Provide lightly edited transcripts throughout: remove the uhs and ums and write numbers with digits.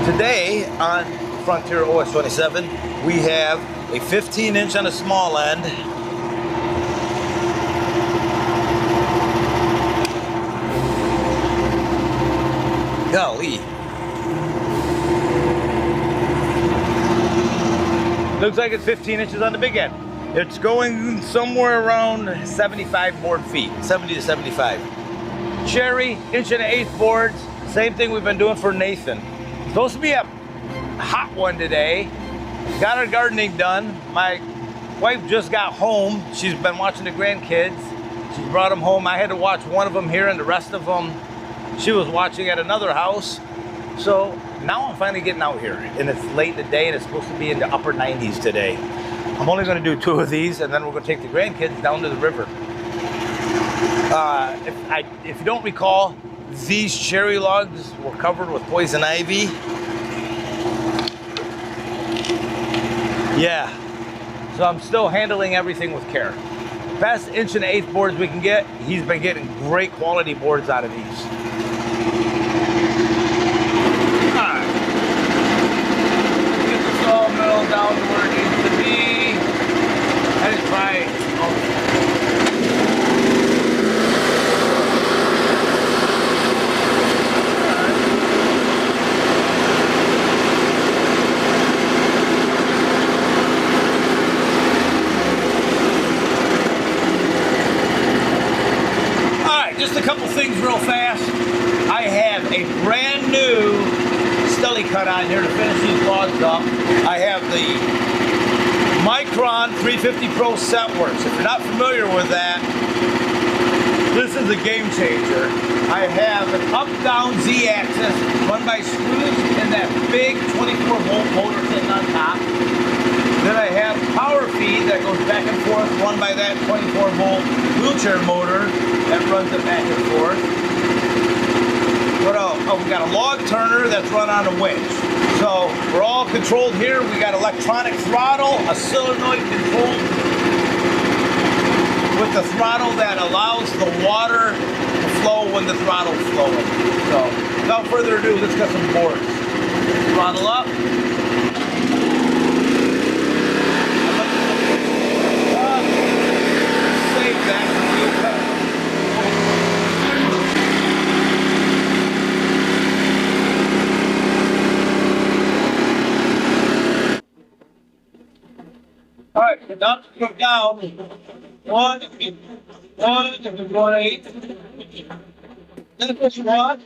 Today on Frontier OS-27, we have a 15-inch on the small end. Golly. Looks like it's 15 inches on the big end. It's going somewhere around 75 board feet, 70 to 75. Cherry, 1.1/8 boards, same thing we've been doing for Nathan. Supposed to be a hot one today. Got our gardening done. My wife just got home. She's been watching the grandkids. She brought them home. I had to watch one of them here and the rest of them she was watching at another house. So now I'm finally getting out here, and it's late in the day and it's supposed to be in the upper 90s today. I'm only going to do 2 of these, and then we're going to take the grandkids down to the river. If you don't recall, these cherry logs were covered with poison ivy. Yeah, so I'm still handling everything with care. Best 1.1/8 boards we can get. He's been getting great quality boards out of these. Alright. Get the sawmill down to where it needs to be. And it's right. Just a couple things real fast. I have a brand new steli cut on here to finish these logs up. I have the Micron 350 Pro Setworks. If you're not familiar with that, this is a game changer. I have an up-down Z-axis run by screws and that big 24-volt motor sitting on top. Then I have power feed that goes back and forth, run by that 24-volt wheelchair motor that runs it back and forth. What else? Oh, we got a log turner that's run on a winch. So we're all controlled here. We got electronic throttle, a solenoid control with the throttle that allows the water to flow when the throttle's flowing. So without further ado, let's get some boards. Throttle up. All right, up, go down. 1.8. Then push 1.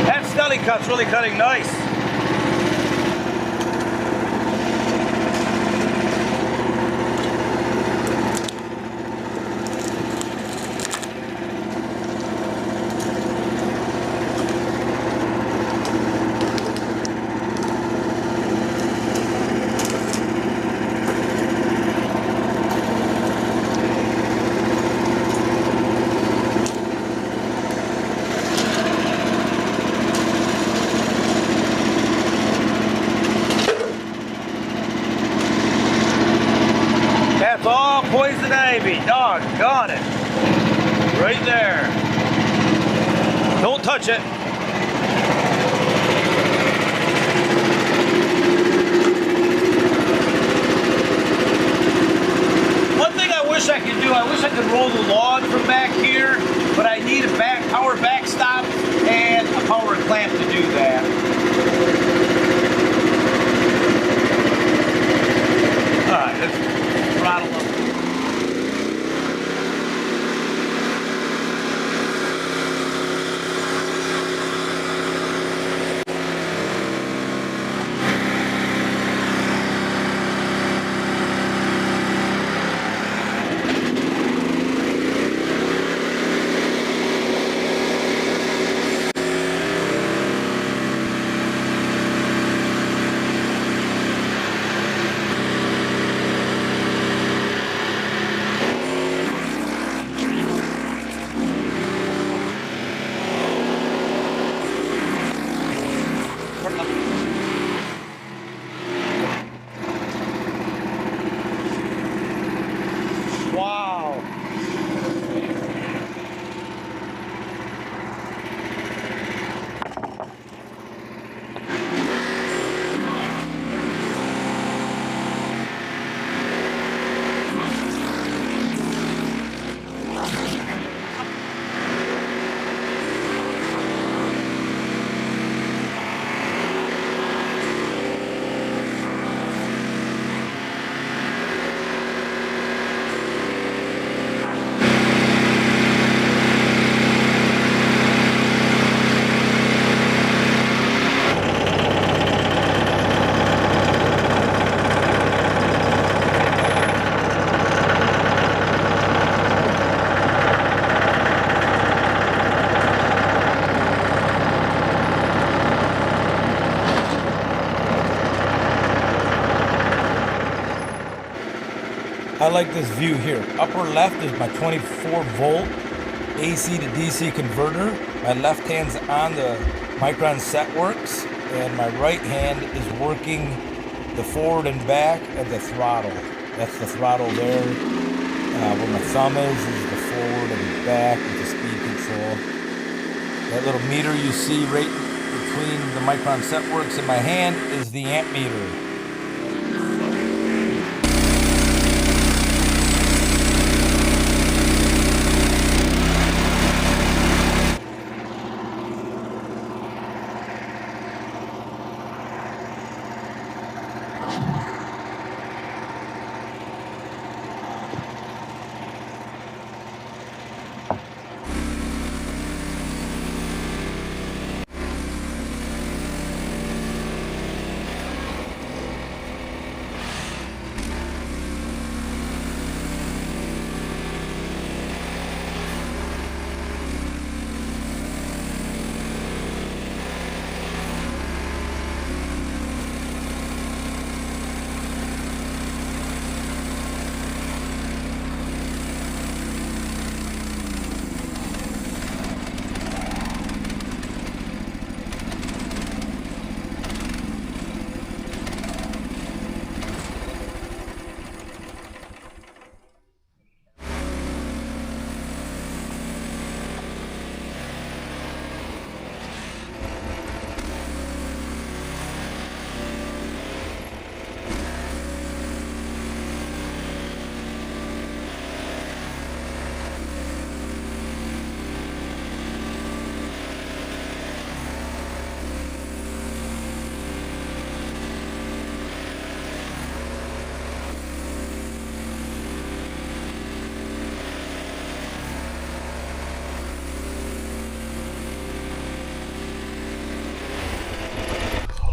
That steli cut's really cutting nice. All poison ivy, doggone it. Right there. Don't touch it. One thing I wish I could do, I wish I could roll the log from back here, but I need a power backstop and a power clamp to do that. All right, let's throttle up. I like this view here. Upper left is my 24 volt AC to DC converter. My left hand's on the Micron Setworks, and my right hand is working the forward and back of the throttle. That's the throttle there. Where my thumb is the forward and back with the speed control. That little meter you see right between the Micron Setworks and my hand is the amp meter.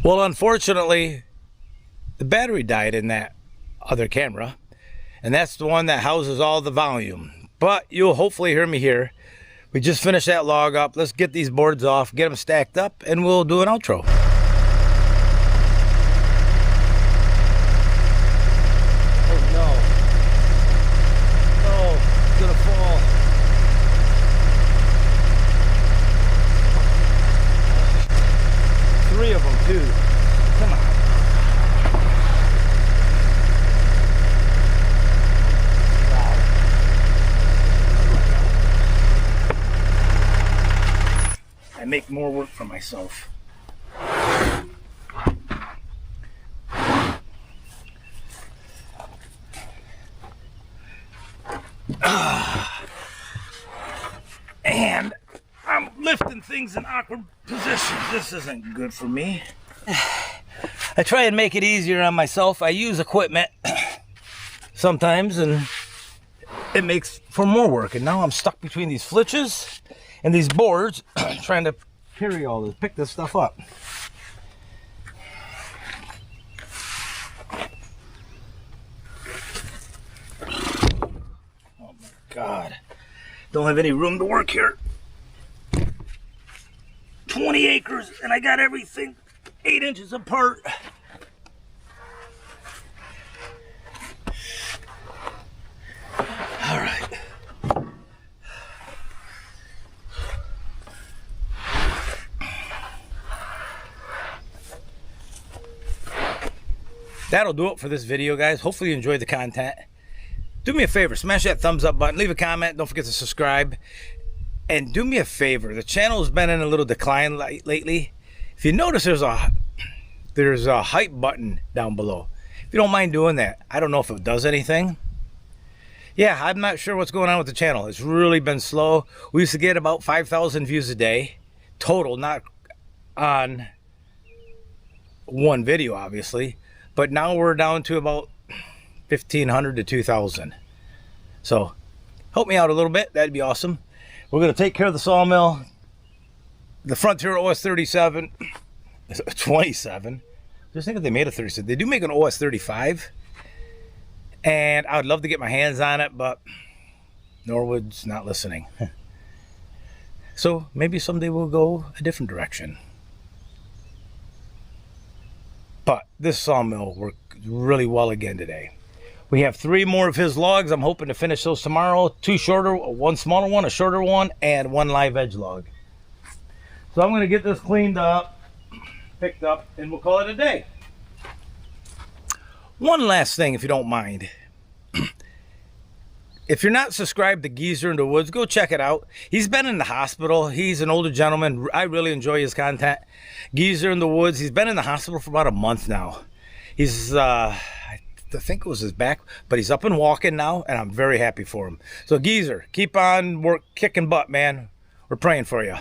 Well, unfortunately, the battery died in that other camera, and that's the one that houses all the volume. But you'll hopefully hear me here. We just finished that log up. Let's get these boards off, get them stacked up, and we'll do an outro. Oh no. No, it's gonna fall. Three of them too. Come on. Wow. I make more work for myself. And I'm lifting things in awkward positions. This isn't good for me. I try and make it easier on myself. I use equipment sometimes and it makes for more work. And now I'm stuck between these flitches and these boards trying to carry all this, pick this stuff up. Oh my God. Don't have any room to work here. 20 acres and I got everything 8 inches apart. All right. That'll do it for this video, guys. Hopefully you enjoyed the content. Do me a favor, smash that thumbs up button, leave a comment, don't forget to subscribe. And do me a favor, the channel has been in a little decline lately. If you notice, there's a hype button down below. If you don't mind doing that, I don't know if it does anything. Yeah, I'm not sure what's going on with the channel. It's really been slow. We used to get about 5,000 views a day, total, not on one video, obviously. But now we're down to about 1,500 to 2,000. So help me out a little bit. That'd be awesome. We're going to take care of the sawmill. The Frontier OS-27, 27. Just think if they made a 37. They do make an OS-35. And I would love to get my hands on it, but Norwood's not listening. So maybe someday we'll go a different direction. But this sawmill worked really well again today. We have 3 more of his logs. I'm hoping to finish those tomorrow. 2 shorter, 1 smaller one, a shorter one, and 1 live edge log. So I'm going to get this cleaned up, picked up, and we'll call it a day. One last thing, if you don't mind. If you're not subscribed to Geezer in the Woods, go check it out. He's been in the hospital. He's an older gentleman. I really enjoy his content. Geezer in the Woods. He's been in the hospital for about a month now. He's, I think it was his back, but he's up and walking now, and I'm very happy for him. So Geezer, keep on kicking butt, man. We're praying for you.